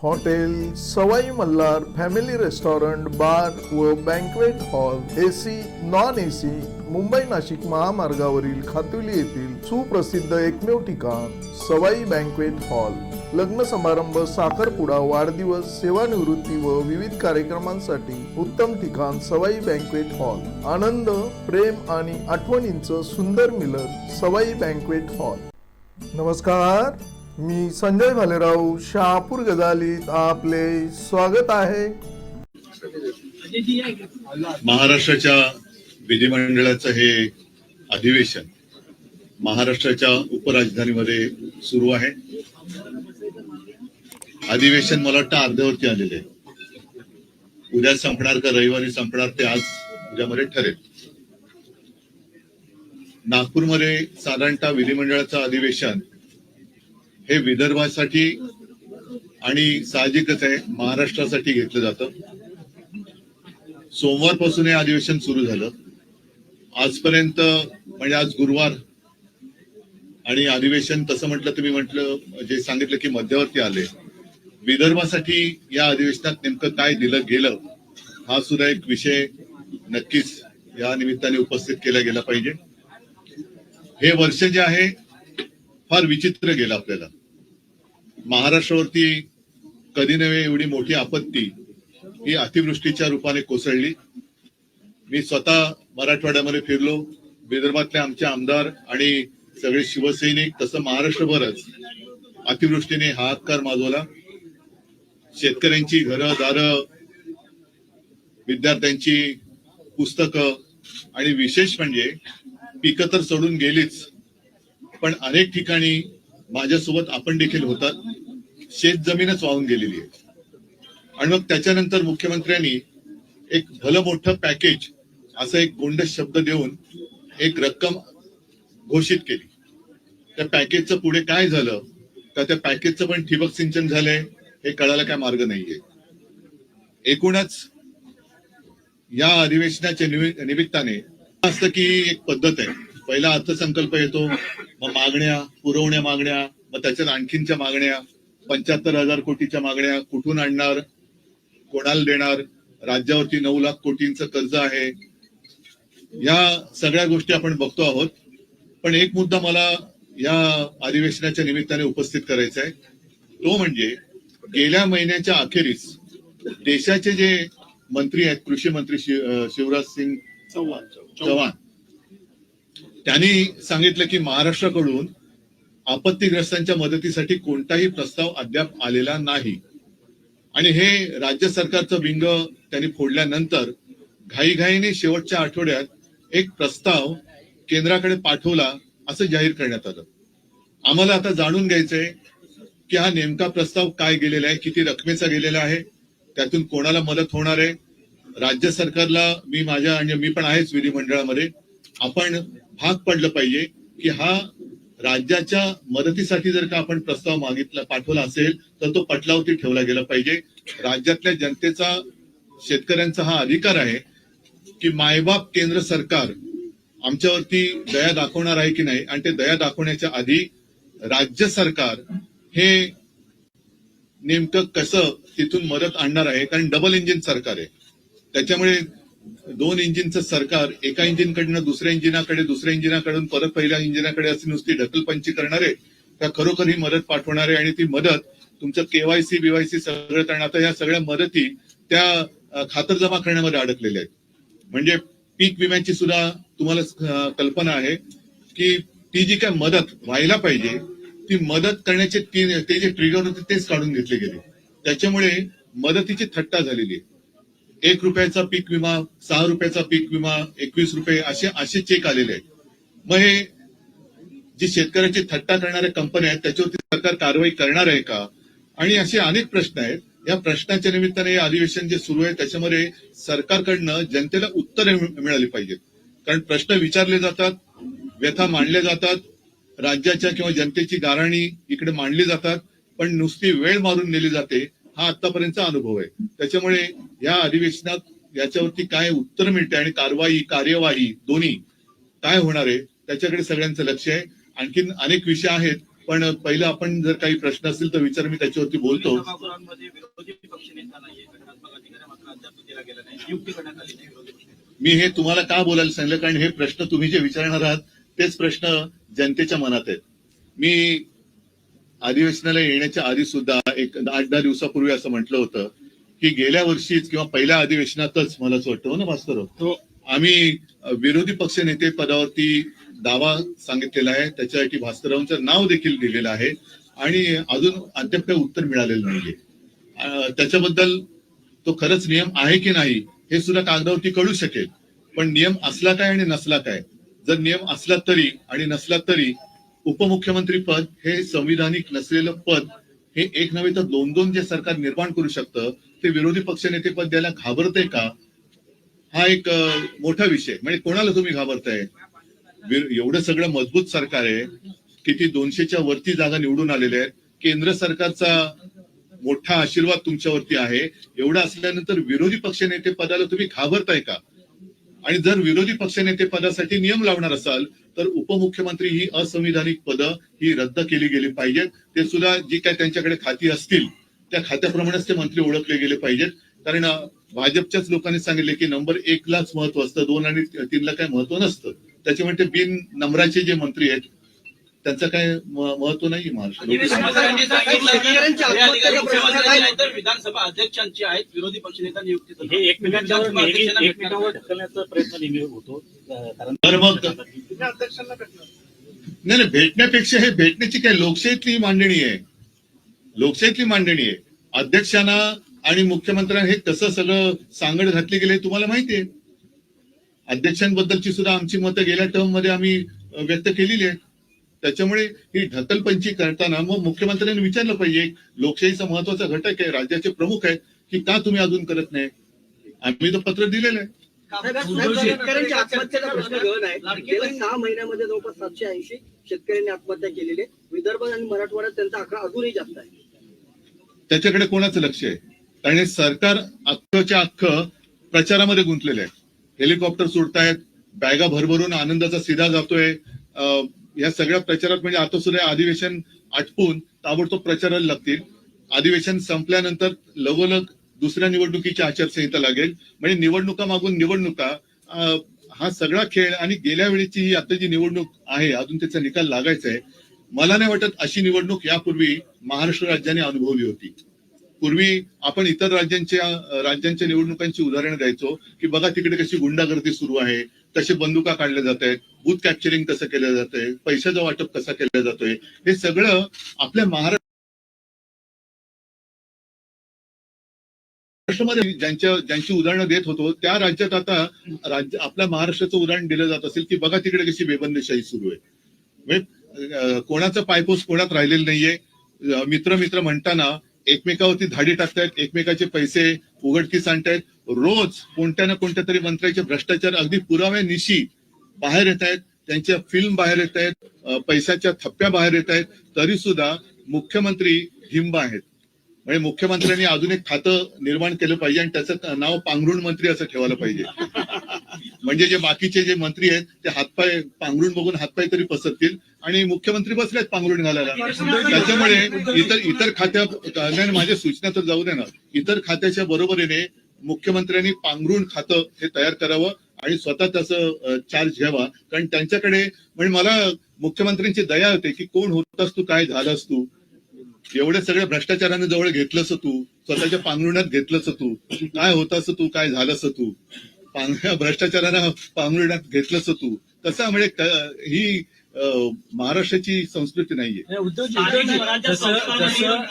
Hotel सवाई Malhar family restaurant bar व banquet hall AC non AC Mumbai Nashik महामार्गावरील खातुली येथील सुप्रसिद्ध एकमेव ठिकाण सवाई बँक्वेट हॉल। लग्न समारंभ, साखरपुडा, वाढदिवस, सेवानिवृत्ती व विविध कार्यक्रमांसाठी उत्तम ठिकाण सवाई बँक्वेट हॉल। आनंद, प्रेम आणि आठवणींचं सुंदर मिलन सवाई बँक्वेट हॉल। नमस्कार, मी संजय भालेराव शहापूर गजालीत आपले स्वागत आहे। महाराष्ट्राच्या विधिमंडळाचं हे अधिवेशन महाराष्ट्राच्या उपराजधानीमध्ये सुरू आहे। अधिवेशन मला वाटतं अर्ध्यावरती आलेले आहे। उद्या संपणार का रविवारी संपणार ते आज उद्यामध्ये ठरेल। नागपूरमध्ये साधारणतः विधिमंडळाचं अधिवेशन हे विदर्भासाठी आणि साहजिकच आहे महाराष्ट्रासाठी घेतलं जातं। सोमवारपासून हे अधिवेशन सुरू झालं। आजपर्यंत म्हणजे आज गुरुवार आणि अधिवेशन तसं म्हटलं तर मी म्हटलं जे सांगितलं की मध्यवर्ती आले। विदर्भासाठी या अधिवेशनात नेमकं काय दिलं गेलं हा सुद्धा एक विषय नक्कीच या निमित्ताने उपस्थित केला गेला पाहिजे। हे वर्ष जे आहे फार विचित्र गेलं आपल्याला। महाराष्ट्रावरती कधी नव्हे एवढी मोठी आपत्ती ही अतिवृष्टीच्या रूपाने कोसळली। मी स्वतः मराठवाड्यामध्ये फिरलो। विदर्भातले आमचे आमदार आणि सगळे शिवसैनिक तसं महाराष्ट्रभरच अतिवृष्टीने हाहाकार माजवला। शेतकऱ्यांची घरं दारं, विद्यार्थ्यांची पुस्तकं आणि विशेष म्हणजे पिकं तर सोडून गेलीच, पण अनेक ठिकाणी माझ्यासोबत आपण देखील होतात, शेत जमीनच वाहून गेलेली आहे। आणि मग त्याच्यानंतर मुख्यमंत्र्यांनी एक भलं मोठं पॅकेज असं एक गोंडस शब्द देऊन एक रक्कम घोषित केली। त्या पॅकेजचं पुढे काय झालं तर त्या पॅकेजचं पण ठिबक सिंचन झालंय हे कळायला काय मार्ग नाहीये। एकूणच या अधिवेशनाच्या निमित्ताने असतं की एक पद्धत आहे, पहिला अर्थसंकल्प येतो, मग मागण्या, पुरवण्या मागण्या, मग त्याच्यात आणखीनच्या मागण्या, 75,000 कोटीच्या मागण्या, कुठून आणणार, कोणाला देणार, राज्यावरती 9 लाख कोटींचं कर्ज आहे, या सगळ्या गोष्टी आपण बघतो आहोत। पण एक मुद्दा मला या अधिवेशनाच्या निमित्ताने उपस्थित करायचा आहे, तो म्हणजे गेल्या महिन्याच्या अखेरीस देशाचे जे मंत्री आहेत, कृषी मंत्री शिवराज सिंग चौहान, त्यांनी सांगितलं की महाराष्ट्राकडून आपत्तीग्रस्तांच्या मदतीसाठी कोणताही प्रस्ताव अद्याप आलेला नाही। आणि हे राज्य सरकारचं बिंग त्यांनी फोडल्यानंतर घाईघाईने शेवटच्या आठवड्यात एक प्रस्ताव केंद्राकडे पाठवला असं जाहीर करण्यात आलं। आम्हाला आता जाणून घ्यायचंय की हा नेमका प्रस्ताव काय गेलेला आहे, किती रकमेचा गेलेला आहे, त्यातून कोणाला मदत होणार आहे। राज्य सरकारला मी पण आहेच विधिमंडळामध्ये, आपण भाग पडलं पाहिजे की हा राज्याच्या मदतीसाठी जर का आपण प्रस्ताव पाठवला असेल तर तो पटलावरती ठेवला गेला पाहिजे। राज्यातल्या जनतेचा, शेतकऱ्यांचा हा अधिकार आहे की मायबाप केंद्र सरकार आमच्यावरती दया दाखवणार आहे की नाही, आणि ते दया दाखवण्याच्या आधी राज्य सरकार हे नेमकं कसं तिथून मदत आणणार आहे। कारण डबल इंजिन सरकार आहे, त्याच्यामुळे 2 इंजिनचं सरकार एका इंजिनकडनं दुसऱ्या इंजिनाकडे, दुसऱ्या इंजिनाकडून परत पहिल्या इंजिनाकडे अशी नुसती ढकलपंची करणारे त्या खरोखर ही मदत पाठवणारे, आणि ती मदत तुमचं केवायसी बीवायसी सगळं करणं, आता या सगळ्या मदती त्या खातरजमा करण्यामध्ये अडकलेल्या आहेत। म्हणजे पीक विम्याची सुद्धा तुम्हाला कल्पना आहे की ती जी काय मदत व्हायला पाहिजे ती मदत करण्याचे ते जे ट्रिगर होते तेच काढून घेतले गेले। त्याच्यामुळे मदतीची थट्टा झालेली आहे। 1 रुपयाचा पीक विमा, 6 रुपयाचा पीक विमा, 21 रुपये असे चेक आलेले आहेत। मग हे जी शेतकऱ्याची थट्टा करणाऱ्या कंपन्या आहेत त्याच्यावरती सरकार कारवाई करणार आहे का, आणि असे अनेक प्रश्न आहेत। या प्रश्नाच्या निमित्ताने हे अधिवेशन जे सुरू आहे त्याच्यामध्ये सरकारकडनं जनतेला उत्तरे मिळाली पाहिजेत। कारण प्रश्न विचारले जातात, व्यथा मांडल्या जातात, राज्याच्या किंवा जनतेची गाऱ्हाणी इकडे मांडली जातात, पण नुसती वेळ मारून नेली जाते, हा आतापर्यंतचा अनुभव आहे। त्याच्यामुळे या अधिवेशनात याच्यावरती काय उत्तर मिळते आणि कार्यवाही दोन्ही काय होणार आहे त्याच्याकडे सगळ्यांचं लक्ष आहे। आणखीन अनेक विषय आहेत, पण पहिलं आपण जर काही प्रश्न असतील तर विचार, मी त्याच्यावरती बोलतो. विरोधी पक्षनेता नाहीये, घटनात्मक अधिकार मात्र अद्याप दिला गेला नाही, नियुक्ती करण्यात आली नाही विरोधी पक्षनेता. मी हे तुम्हाला का बोलायला सांगितलं, कारण हे प्रश्न तुम्ही जे विचारणार आहात तेच प्रश्न जनतेच्या मनात आहेत. मी अधिवेशनाला येण्याच्या आधी सुद्धा एक 8-10 दिवसापूर्वी असं म्हटलं होतं की गेल्या वर्षीच किंवा पहिल्या अधिवेशनातच, मला असं वाटतं हो ना भास्करराव, आम्ही विरोधी पक्ष नेते पदावरती दावा सांगितलेला आहे, त्याच्यासाठी भास्कररावांचं नाव देखील दिलेलं आहे आणि अजून अद्याप काही उत्तर मिळालेलं नाहीये. त्याच्याबद्दल तो खरंच नियम आहे की नाही हे सुद्धा कागदावरती कळू शकेल, पण नियम असला काय आणि नसला काय. जर नियम असला तरी आणि नसला तरी उपमुख्यमंत्री पद हे संविधानिक नसलेलं पद, हे एक नव्हे तर 2-2 जे सरकार निर्माण करू शकतं ते विरोधी पक्षनेते पद द्यायला घाबरतंय का, हा एक मोठा विषय. म्हणजे कोणाला तुम्ही घाबरताय? एवढं सगळं मजबूत सरकार आहे, किती 200च्या वरती जागा निवडून आलेल्या आहेत, केंद्र सरकारचा मोठा आशीर्वाद तुमच्यावरती आहे. एवढं असल्यानंतर विरोधी पक्षनेते पदाला तुम्ही घाबरताय का? आणि जर विरोधी पक्षनेते पदासाठी नियम लावणार असाल तर उपमुख्यमंत्री ही असंविधानिक पदं ही रद्द केली गेली पाहिजेत. ते सुद्धा जी काय त्यांच्याकडे खाती असतील त्या खात्याप्रमाणेच ते मंत्री ओळखले गेले पाहिजेत. कारण भाजपच्याच लोकांनी सांगितले की नंबर 1लाच महत्व असतं, 2 आणि 3ला काही महत्व नसतं. त्याच्यामुळे ते बिन नंबराचे जे मंत्री आहेत त्यांचं काय महत्व नाही महाराष्ट्रात. विधानसभा अध्यक्षांची आहेत, विरोधी पक्षनेता नियुक्ती हे एकमेकांवर ढकलण्याचा प्रयत्न नेहमी होतो. तर मग नाही, भेटण्यापेक्षा हे भेटण्याची काय लोकशाहीतली मांडणी आहे, लोकशाहीतली मांडणी आहे. अध्यक्षांना आणि मुख्यमंत्र्यांना हे कसं सगळं सांगड घातले गेले तुम्हाला माहिती आहे. अध्यक्षांबद्दलची सुद्धा आमची मतं गेल्या टर्म मध्ये आम्ही व्यक्त केलेली आहेत. त्याच्यामुळे ही ढकलपंची करताना मग मुख्यमंत्र्यांनी विचारलं पाहिजे, लोकशाहीचा महत्वाचा घटक आहे, राज्याचे प्रमुख आहेत, की का तुम्ही अजून करत नाही. आम्ही तर पत्र दिलेलं आहे. शेतकऱ्यांच्या आत्महत्येचा प्रश्न गहन आहे. गेल्या 6 महिन्यामध्ये जवळपास 780 शेतकऱ्यांनी आत्महत्या केलेली आहे. विदर्भ आणि मराठवाड्यात त्यांचा आकडा अजूनही जास्त आहे. त्याच्याकडे कोणाचं लक्ष आहे? कारण सरकार अख्खच्या अख्ख प्रचारामध्ये गुंतलेलं आहे. हेलिकॉप्टर सुटतायत, बॅगा भरभरून आनंदाचा सीधा जातोय. या सगळ्या प्रचारात म्हणजे आता सुद्धा अधिवेशन आटपून ताबडतोब प्रचाराला लागतील. अधिवेशन संपल्यानंतर लगोलग दुसऱ्या निवडणुकीची आचारसंहिता लागेल. म्हणजे निवडणुका मागून निवडणुका, हा सगळा खेळ. आणि गेल्या वेळेची ही आता जी निवडणूक आहे अजून त्याचा निकाल लागायचा आहे. मला नाही वाटत अशी निवडणूक यापूर्वी महाराष्ट्र राज्याने अनुभवली होती. पूर्वी आपण इतर राज्यांच्या निवडणुकांची उदाहरणं द्यायचो की बघा तिकडे कशी गुंडागर्दी सुरू आहे, कसे बंदुका काढल्या जात आहेत, बूथ कॅप्चरिंग कसं केलं जात आहे, पैशाचं वाटप कसं केलं जातोय. हे सगळं आपल्या महाराष्ट्रामध्ये ज्यांची उदाहरणं देत होतो त्या राज्यात आता आपल्या महाराष्ट्राचं उदाहरण दिलं जात असेल की बघा तिकडे कशी बेबंदीशाही सुरू आहे. म्हणजे कोणाचं पायपोस कोणात राहिलेलं नाहीये. मित्र म्हणताना एकमेकावरती धाडी टाकतायत, एकमेकाचे पैसे उघडकीस आणतायत. रोज कोणत्या ना कोणत्या तरी मंत्र्याचे भ्रष्टाचार अगदी पुराव्यानिशी बाहेर येत आहेत, त्यांच्या फिल्म बाहेर येत आहेत, पैशाच्या थप्प्या बाहेर येत आहेत. तरी सुद्धा मुख्यमंत्री ढिंब आहेत. म्हणजे मुख्यमंत्र्यांनी अजून एक खातं निर्माण केलं पाहिजे आणि त्याचं नाव पांघरुण मंत्री असं ठेवायला पाहिजे. म्हणजे जे बाकीचे जे मंत्री आहेत ते हातपाय पांघरुण बघून हातपाय तरी पसरतील आणि मुख्यमंत्री बसलेत पांघरुण घालायला. त्याच्यामुळे इतर खात्या माझ्या सूचना तर जाऊ दे ना, इतर खात्याच्या बरोबरीने मुख्यमंत्र्यांनी पांघरुण खातं हे तयार करावं आणि स्वतः त्याचं चार्ज घ्यावा. कारण त्यांच्याकडे म्हणजे मला मुख्यमंत्र्यांची दया होते की कोण होतास तू, काय झालास तू, एवढ्या सगळ्या भ्रष्टाचाराने जवळ घेतलंस तू, स्वतःच्या पांघरुणात घेतलंस तू, काय होतास तू, काय झालंस तू, भ्रष्टाचारानं पांघरुणात घेतलंस तू. तसं म्हणजे ही महाराष्ट्राची संस्कृती नाहीये. जसं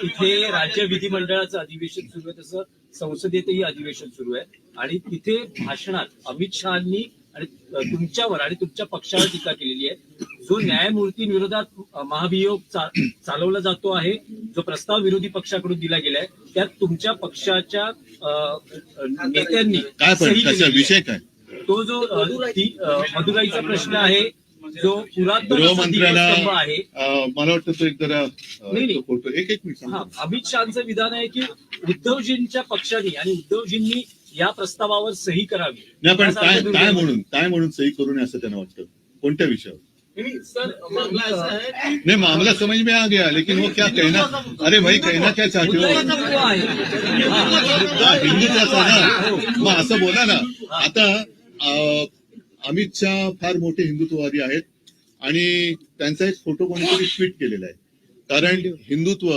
इथे राज्य विधिमंडळाचं अधिवेशन सुरू आहे तसं संसदेतही अधिवेशन सुरू आहे आणि तिथे भाषणात अमित शहानी आणि तुमच्यावर आणि तुमच्या पक्षावर टीका केलेली आहे. जो न्यायमूर्तींविरोधात महाभियोग चालवला जातो आहे, जो प्रस्ताव विरोधी पक्षाकडून दिला गेलाय, त्यात तुमच्या पक्षाच्या नेत्यांनी काय विषय काय, तो जो मदुराईचा प्रश्न आहे, जो गृहमंत्र्यांना आहे, मला वाटतं तो एक जरा एक मिनिट. अमित शहाचं विधान आहे की उद्धवजींच्या पक्षाने आणि उद्धवजींनी या प्रस्तावावर सही करावी. नाही पण काय म्हणून सही करू नये असं त्यांना वाटतं? कोणत्या विषयावर? सर मामला ऐसा है कि नहीं, मामला समझ में आ गया, लेकिन वो क्या कहना, अरे भाई कहना क्या चाहते मुद्दा हो? हिंदुत्व आहे. मुद्दा हिंदुत्वाचा ना, मग असं बोला ना. आता अमित शहा फार मोठे हिंदुत्ववादी आहेत आणि त्यांचा एक फोटो कोणीतरी ट्विट केलेला आहे. कारण हिंदुत्व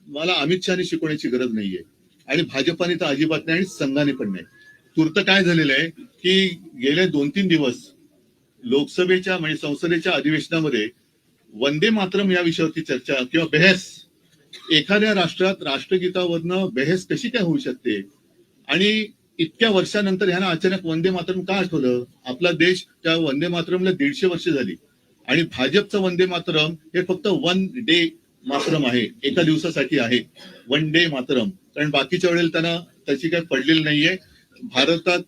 मला अमित शहाने शिकवण्याची गरज नाहीये आणि भाजपाने तर अजिबात नाही आणि संघाने पण नाही. तूर्त काय झालेलं आहे की गेले 2-3 दिवस लोकसभेच्या म्हणजे संसदेच्या अधिवेशनामध्ये वंदे मातरम या विषयावरती चर्चा किंवा बहस, एखाद्या राष्ट्रात राष्ट्रगीतावरनं बहस कशी काय होऊ शकते आणि इतक्या वर्षानंतर ह्यांना अचानक वंदे मातरम का आठवलं? आपला देश त्या वंदे मातरमला 150 वर्ष झाली आणि भाजपचं वंदे मातरम हे फक्त 1 डे मातरम आहे, एका दिवसासाठी आहे 1 डे मातरम. कारण बाकीच्या वेळेला त्यांना त्याची काही पडलेली नाहीये. भारतात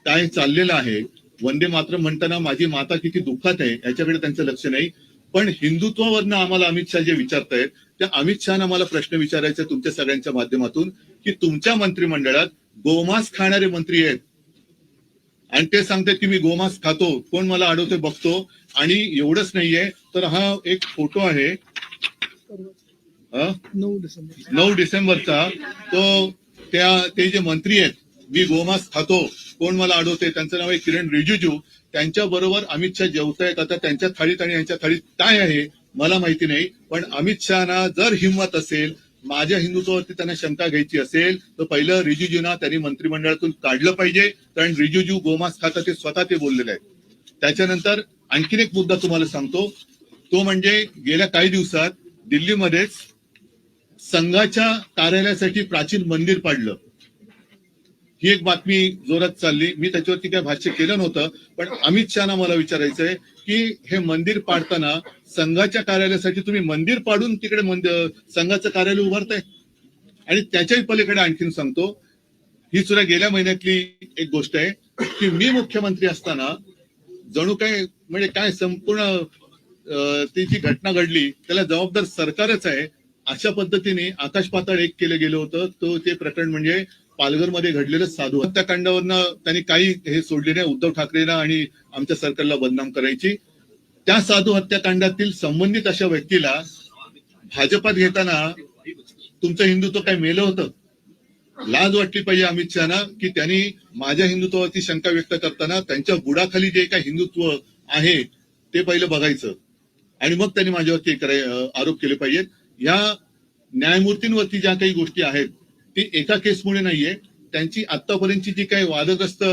काय चाललेलं आहे, वंदे मातरम म्हणताना माझी माता किती दुःखात आहे याच्याकडे त्यांचं लक्ष नाही. पण हिंदुत्वावरनं आम्हाला अमित शहा जे विचारतायत त्या अमित शहाना मला प्रश्न विचारायचा तुमच्या सगळ्यांच्या माध्यमातून की तुमच्या मंत्रिमंडळात गोमांस खाणारे मंत्री आहेत आणि ते सांगतात की मी गोमांस खातो, कोण मला अडवते बघतो. आणि एवढंच नाहीये तर हा एक फोटो आहे 9 डिसेंबरचा, तो ते जे मंत्री आहेत, मी गोमांस खातो, कोण मला अडवते, त्यांचं नाव आहे किरण रिजिजू. त्यांच्या बरोबर अमित शहा जेवतायत. आता त्यांच्या थाळीत आणि यांच्या थाळीत काय आहे मला माहिती नाही, पण अमित शहाना जर हिंमत असेल, माझ्या हिंदुत्वावरती त्यांना शंका घ्यायची असेल तर पहिलं रिजिजूंना त्यांनी मंत्रिमंडळातून काढलं पाहिजे. कारण रिजिजू गोमांस खातात ते स्वतः ते बोललेले आहेत. त्याच्यानंतर आणखीन एक मुद्दा तुम्हाला सांगतो, तो म्हणजे गेल्या काही दिवसात दिल्लीमध्येच संघाच्या कार्यालयासाठी प्राचीन मंदिर पाडलं. ही एक बातमी जोरात चालली. मी त्याच्यावरती काय भाष्य केलं नव्हतं, पण अमित शहाना मला विचारायचंय की हे मंदिर पाडताना संघाच्या कार्यालयासाठी तुम्ही मंदिर पाडून तिकडे संघाचं कार्यालय उभारताय. आणि त्याच्याही पलीकडे आणखीन सांगतो, ही सुद्धा गेल्या महिन्यातली एक गोष्ट आहे की मी मुख्यमंत्री असताना जणू काय म्हणजे काय संपूर्ण ती जी घटना घडली त्याला जबाबदार सरकारच आहे अशा पद्धतीने आकाश पाताळ एक केलं गेलं होतं. तो ते प्रकरण म्हणजे पालघरमध्ये घडलेलं साधू हत्याकांडावरनं त्यांनी काही हे सोडले नाही उद्धव ठाकरेला आणि आमच्या सरकारला बदनाम करायची. त्या साधू हत्याकांडातील संबंधित अशा व्यक्तीला भाजपात घेताना तुमचं हिंदुत्व काय मेलं होतं? लाज वाटली पाहिजे अमित शहाना की त्यांनी माझ्या हिंदुत्वावरती शंका व्यक्त करताना त्यांच्या बुडाखाली जे काही हिंदुत्व आहे ते पहिलं बघायचं आणि मग त्यांनी माझ्यावरती आरोप केले पाहिजेत. या न्यायमूर्तींवरती ज्या काही गोष्टी आहेत ती एका केसमुळे नाहीये, त्यांची आतापर्यंतची जी काही वादग्रस्त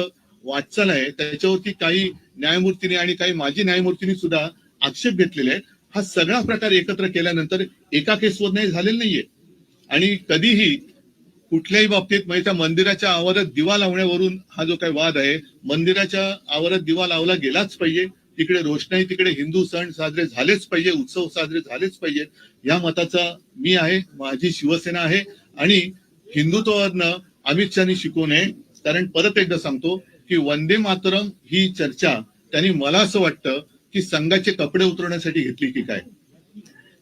वाटचाल आहे त्याच्यावरती काही न्यायमूर्तींनी आणि काही माजी न्यायमूर्तींनी सुद्धा आक्षेप घेतलेले आहेत. हा सगळा प्रकार एकत्र केल्यानंतर एका केसवर नाही झालेला नाहीये. आणि कधीही कुठल्याही बाबतीत म्हणजे त्या मंदिराच्या आवारात दिवा लावण्यावरून हा जो काही वाद आहे, मंदिराच्या आवारात दिवा लावला गेलाच पाहिजे, तिकडे रोषणाई, तिकडे हिंदू सण साजरे झालेच पाहिजे, उत्सव साजरे झालेच पाहिजेत या मताचा मी आहे, माझी शिवसेना आहे. आणि हिंदुत्वावरनं अमित शहानी शिकू नये. कारण परत एकदा सांगतो की वंदे मातरम ही चर्चा त्यांनी मला असं वाटतं की संघाचे कपडे उतरवण्यासाठी घेतली की काय.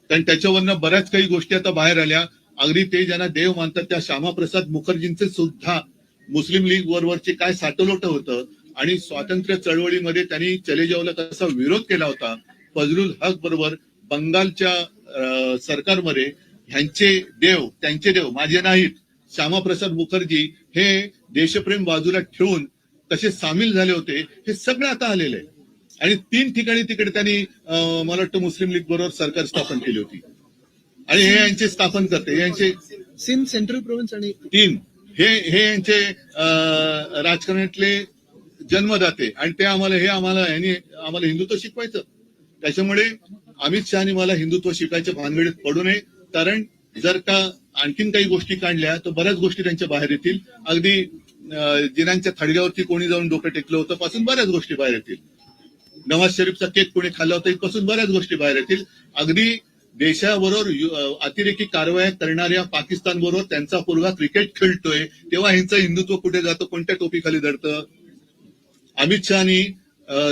कारण त्याच्यावरनं बऱ्याच काही गोष्टी आता बाहेर आल्या. अगदी ते ज्यांना देव मानतात त्या श्यामाप्रसाद मुखर्जींचे सुद्धा मुस्लिम लीग वरवरचे काय साटलोट होतं आणि स्वातंत्र्य चळवळीमध्ये त्यांनी चले जावला कसा विरोध केला होता. फजलुल हक बरोबर बंगालच्या सरकारमध्ये ह्यांचे देव त्यांचे देव माझे नाहीत, श्यामाप्रसाद मुखर्जी हे देशप्रेम बाजूला ठेवून कसे सामील झाले होते हे सगळं आता आलेलं आहे. आणि 3 ठिकाणी तिकडे त्यांनी मला वाटतं मुस्लिम लीग बरोबर सरकार स्थापन केली होती आणि हे यांचे स्थापन करते यांचे सिंध सेंट्रल प्रोव्हिन्स आणि 3 हे यांचे राजकारणातले जन्मदाते आणि ते आम्हाला हिंदुत्व शिकवायचं. त्याच्यामुळे अमित शहानी मला हिंदुत्व शिकायच्या भानगडीत पडू नये. कारण जर का आणखीन काही गोष्टी काढल्या तर बऱ्याच गोष्टी त्यांच्या बाहेर येतील. अगदी जिनांच्या थडग्यावरती कोणी जाऊन डोकं टेकलं होतं पासून बऱ्याच गोष्टी बाहेर येतील. नवाज शरीफचा केक कोणी खाल्ला होता इथपासून बऱ्याच गोष्टी बाहेर येतील. अगदी देशाबरोबर अतिरेकी कारवाया करणाऱ्या पाकिस्तान बरोबर त्यांचा पोरगा क्रिकेट खेळतोय तेव्हा ह्यांचं हिंदुत्व कुठे जातं, कोणत्या टोपीखाली दडतं. अमित शहानी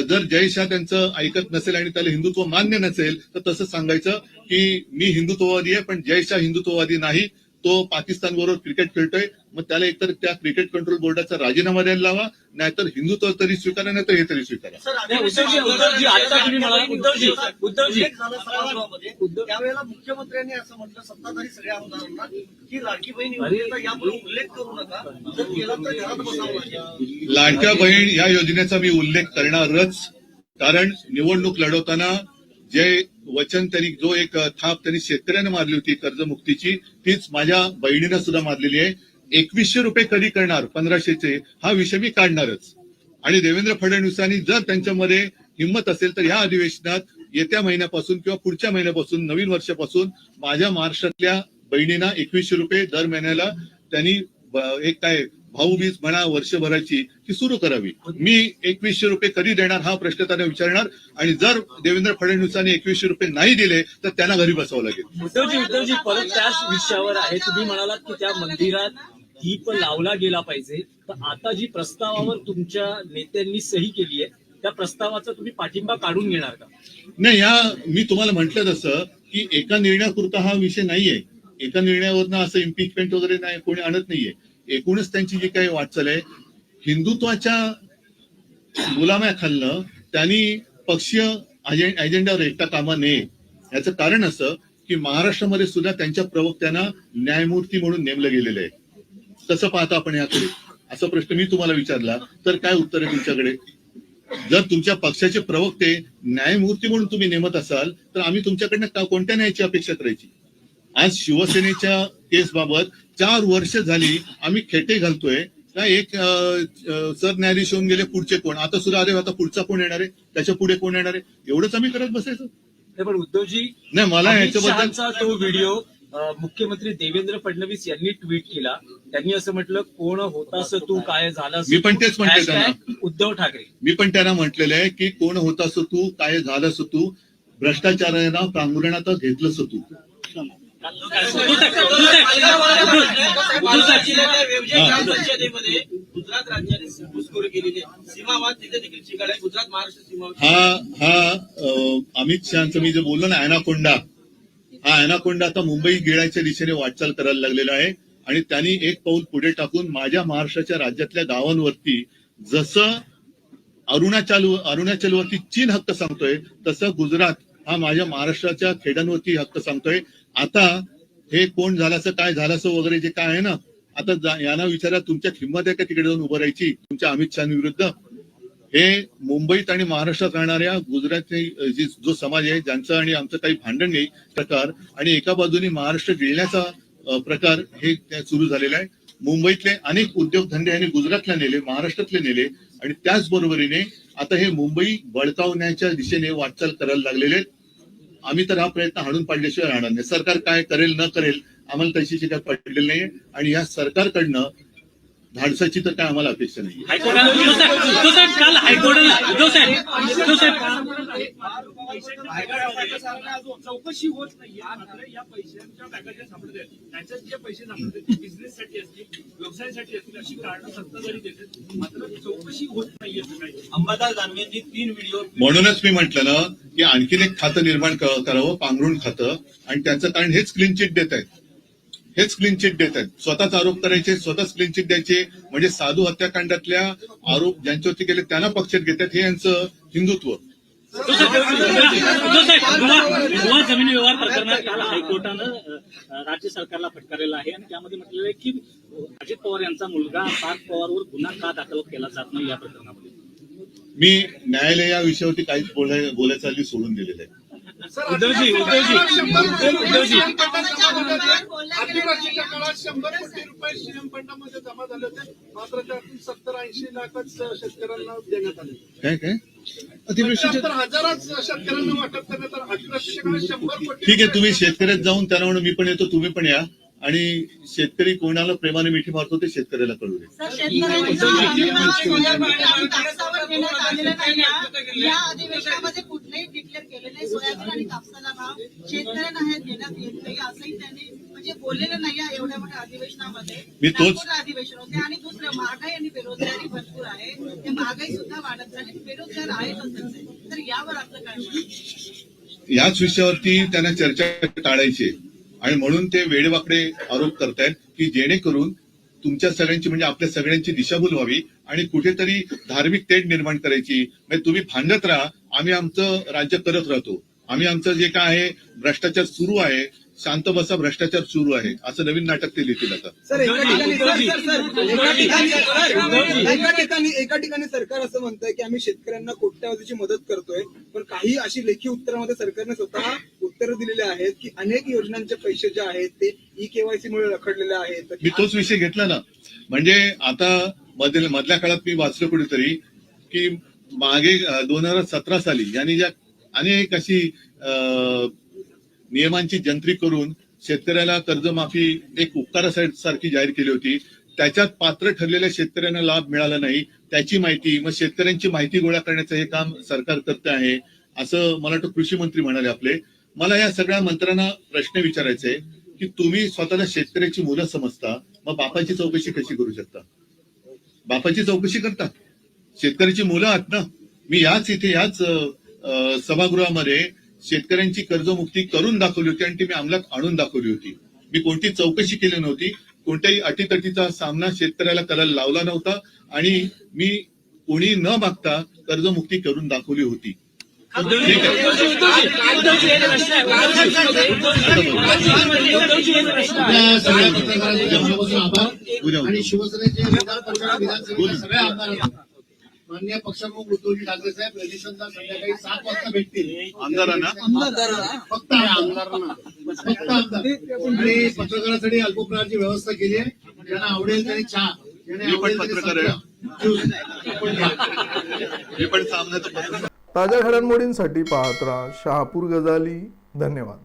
जर जय शाह त्यांचं ऐकत नसेल आणि त्याला हिंदुत्व मान्य नसेल तर तसं सांगायचं की मी हिंदुत्ववादी आहे पण जय शाह हिंदुत्ववादी नाही. तो पाकिस्तान बरोबर क्रिकेट खेळतोय, मग त्याला एकतर त्या क्रिकेट कंट्रोल बोर्डाचा राजीनामा द्यायला लावा, नाहीतर हिंदुत्व तरी स्वीकारा, नाही तर हे तरी स्वीकारा. नाही, उद्धवजी आता तुम्ही म्हणाला उद्धवजी उल्लेख झाला सभागृहामध्ये. त्यावेळेला मुख्यमंत्र्यांनी असं म्हटलं सत्ताधारी सगळ्या आमदारांना की लाडकी बहीण योजनेचा यापुढे उल्लेख करू नका, जर केला तर घरात बसावं लागेल. लाडक्या बहीण या योजनेचा मी उल्लेख करणारच, कारण निवडणूक लढवताना जे वचन त्यांनी, जो एक थाप त्यांनी शेतकऱ्यांना मारली होती कर्जमुक्तीची, तीच माझ्या बहिणीनं सुद्धा मारलेली आहे. 2100 रुपये कधी करणार 1500चे, हा विषय मी काढणारच. आणि देवेंद्र फडणवीसांनी जर त्यांच्यामध्ये हिंमत असेल तर या अधिवेशनात येत्या महिन्यापासून किंवा पुढच्या महिन्यापासून, नवीन वर्षापासून माझ्या महाराष्ट्रातल्या बहिणींना 2100 रुपये दर महिन्याला त्यांनी एक काय भाऊबीज म्हणा वर्षभराची ती सुरू करावी. मी 2100 रुपये कधी देणार हा प्रश्न त्यांना विचारणार, आणि जर देवेंद्र फडणवीसांनी 2100 रुपये नाही दिले तर त्यांना घरी बसावं लागेल. उद्धवजी परत त्याच विषयावर आहे. तुम्ही म्हणालात की त्या मंदिरात दीप लावला गेला पाहिजे, तर आता जी प्रस्तावावर तुमच्या नेत्यांनी सही केली आहे त्या प्रस्तावाचा तुम्ही पाठिंबा काढून घेणार का? नाही, मी तुम्हाला म्हटलं तसं की एका निर्णयापुरता हा विषय नाहीये. एका निर्णयावरनं असं इम्पिचमेंट वगैरे नाही कोणी आणत नाहीये. एकूणच त्यांची जी काही वाटचाल आहे हिंदुत्वाच्या गुलाम्याखालनं त्यांनी पक्षीय अजेंड्यावर एकटा कामा नये. याचं कारण असं की महाराष्ट्रामध्ये सुद्धा त्यांच्या प्रवक्त्यांना न्यायमूर्ती म्हणून नेमलं गेलेलं आहे. कसं पाहता आपण याकडे? असा प्रश्न मी तुम्हाला विचारला तर काय उत्तर आहे तुमच्याकडे? जर तुमच्या पक्षाचे प्रवक्ते न्यायमूर्ती म्हणून तुम्ही नेमत असाल तर आम्ही तुमच्याकडनं कोणत्या न्यायाची अपेक्षा करायची? आज शिवसेनेच्या केसबाबत 4 वर्ष झाली आम्ही खेटे घालतोय. काय एक सरन्यायाधीश होऊन गेले, पुढचे कोण? आता सुद्धा अरे आता पुढचा कोण येणार आहे, त्याच्या पुढे कोण येणार आहे, एवढंच आम्ही करत बसायचं? पण उद्धवजी, नाही, मला अमित याच्याबद्दल शहाचा तो व्हिडिओ मुख्यमंत्री देवेंद्र फडणवीस यांनी ट्विट केला. त्यांनी असं म्हटलं, कोण होतास तू, काय झालं? मी पण तेच म्हणते त्यांना. उद्धव ठाकरे, मी पण त्यांना म्हटलेलं आहे की कोण होतास तू, काय झालंस तू, भ्रष्टाचारांना प्रांगणात घेतलंस तू. परिषदेमध्ये गुजरात राज्याने घुसखोरी केलेली आहे. सीमावाद तिथे देखील शिकायला गुजरात महाराष्ट्र सीमा. हा अमित शहाचं मी जे बोललो ना अॅनाकोंडा, हा अॅनाकोंडा आता मुंबई गिळायच्या दिशेने वाटचाल करायला लागलेला आहे. आणि त्यांनी एक पाऊल पुढे टाकून माझ्या महाराष्ट्राच्या राज्यातल्या गावांवरती जसं अरुणाचलवरती चीन हक्क सांगतोय तसं गुजरात हा माझ्या महाराष्ट्राच्या खेड्यांवरती हक्क सांगतोय. आता हे कोण झाल्याचं काय झाल्याचं वगैरे जे काय आहे ना, आता यांना विचारा तुमच्या किंमत आहे का तिकडे जाऊन उभं राहायची तुमच्या अमित शहा विरुद्ध? हे मुंबईत आणि महाराष्ट्रात राहणाऱ्या गुजरातचे जो समाज आहे ज्यांचं आणि आमचं काही भांडण नाही प्रकार, आणि एका बाजूने महाराष्ट्र गिळण्याचा प्रकार हे सुरू झालेला आहे. मुंबईतले अनेक उद्योगधंदे यांनी गुजरातला नेले, महाराष्ट्रातले नेले, आणि त्याचबरोबरीने आता हे मुंबई बळकावण्याच्या दिशेने वाटचाल करायला लागलेले आहेत. आम्ही तर हा प्रयत्न हाणून पाडल्याशिवाय राहणार नाही. सरकार काय करेल न करेल आम्हाला तशी काय पडलेली नाहीये, आणि या सरकारकडनं धाडसाची तर काय आम्हाला अपेक्षा नाही. चौकशी होत नाहीये. या पैशांच्या बॅगाच्या सापडत त्याच्यात जे पैसे सापडतात ते बिझनेससाठी असतील, व्यवसायासाठी असतील अशी कारणं सत्ताधारी देतात, मात्र चौकशी होत नाहीये. अंबादास दानवेंनी 3 व्हिडिओ. म्हणूनच मी म्हटलं ना की आणखीन एक खातं निर्माण करावं, पांघरुण खातं, आणि त्याचं कारण हेच क्लीन चिट देत आहेत. हेच क्लीन चिट देत आहेत. स्वतःच आरोप करायचे, स्वतःच क्लीन चिट द्यायचे, म्हणजे साधू हत्याकांडातल्या आरोप ज्यांच्यावरती केले त्यांना पक्षात घेतात. हे यांचं हिंदुत्व. गोवा जमिनी व्यवहार प्रकरणात काल हायकोर्टानं राज्य सरकारला फटकारलेलं आहे, आणि त्यामध्ये म्हटलेलं आहे की अजित पवार यांचा मुलगा पार्थ पवारवर गुन्हा का दाखल केला जात नाही या प्रकरणामध्ये. मी न्यायालय या विषयावरती काहीच बोलायचं हल्ली सोडून दिलेलं आहे. उद्धवजी आदिवासीच्या काळात 100 कोटी रुपये सीएम फंडामध्ये जमा झाले होते, मात्र त्यातून 70-80 लाखच शेतकऱ्यांना देण्यात आले. काय अधिवेशनानंतर हजारच शेतकऱ्यांना वाटप करण्यात आलं. आदिवासीच्या काळात 100 कोटी. ठीक आहे, तुम्ही शेतकऱ्यात जाऊन त्यांना म्हणून मी पण येतो, तुम्ही पण या, आणि शेतकरी कोणाला प्रेमाने मिठी मारतो ते शेतकऱ्याला कळू दे. या अधिवेशनामध्ये कुठलेही डिक्लेअर केले नाही सोयाबीन आणि कापसाला भाव शेतकऱ्यांना हे देण्यात येत नाही असंही त्यांनी म्हणजे बोललेलं नाही एवढ्या मोठ्या अधिवेशनामध्ये. मी तोच अधिवेशन होते. आणि दुसरं महागाई आणि बेरोजगारी भरपूर आहे, ते महागाई सुद्धा वाढत झाली, बेरोजगार आहेतच. तर यावर आपलं काय? याच विषयावरती त्यांना चर्चा टाळायची. आणि म्हणून ते वेडेवाकडे आरोप करतायत की जेणेकरून तुमच्या सगळ्यांची म्हणजे आपल्या सगळ्यांची दिशाभूल व्हावी आणि कुठेतरी धार्मिक तेढ निर्माण करायची. म्हणजे तुम्ही भांडत राहा, आम्ही आमचं राज्य करत राहतो, आम्ही आमचं जे काय आहे भ्रष्टाचार सुरू आहे, शांत बसा भ्रष्टाचार सुरू आहे, असं नवीन नाटक ते लिहितील आता. सर एका ठिकाणी सरकार असं म्हणतंय की आम्ही शेतकऱ्यांना कोट्यावधीची मदत करतोय, पण काही अशी लेखी उत्तरामध्ये सरकारने स्वतः उत्तर दिलेले आहेत की अनेक योजनांचे पैसे जे आहेत ते ई-केवायसी मुळे रखडलेले आहेत. मी तोच विषय घेतला ना. म्हणजे आता मधल्या काळात मी वाचलं कुठेतरी की मागे 2017 साली यांनी ज्या अनेक अशी नियमांची जंत्री करून शेतकऱ्याला कर्जमाफी एक उपकारासारखी जाहीर केली होती. त्याच्यात पात्र ठरलेल्या शेतकऱ्यांना लाभ मिळाला नाही, त्याची माहिती, मग शेतकऱ्यांची माहिती गोळा करण्याचं हे काम सरकार करत आहे, असं मला वाटतं कृषी मंत्री म्हणाले आपले. मला या सगळ्या मंत्र्यांना प्रश्न विचारायचे की तुम्ही स्वतःला शेतकऱ्याची मुलं समजता, मग बापाची चौकशी कशी करू शकता? बापाची चौकशी करता, शेतकऱ्याची मुलं आहात ना. मी याच सभागृहामध्ये शेतकऱ्यांची कर्जमुक्ती करून दाखवली होती आणि ती मी अंमलात आणून दाखवली होती. मी कोणती चौकशी केली नव्हती, कोणत्याही अटीतटीचा सामना शेतकऱ्याला करायला लावला नव्हता आणि मी कोणी न मागता कर्जमुक्ती करून दाखवली होती. ठीक आहे. आणि शिवसेनेचे सगळ्या आमदारांना माननीय पक्षप्रमुख उद्धवजी ठाकरे साहेब रजिस्ट्रेशनला संध्याकाळी 7 वाजता भेटतील. आमदारांना फक्त आमदारांना फक्त आमदार आणि पत्रकारांसाठी अल्पप्रकारची व्यवस्था केली आहे. ज्यांना आवडेल त्यांनी चहा, मी पण पत्रकार आहे, मी पण सामन्याचं पत्रकार. ताज्या घडामोडींसाठी पाहत राहा शहापूर गजाली. धन्यवाद.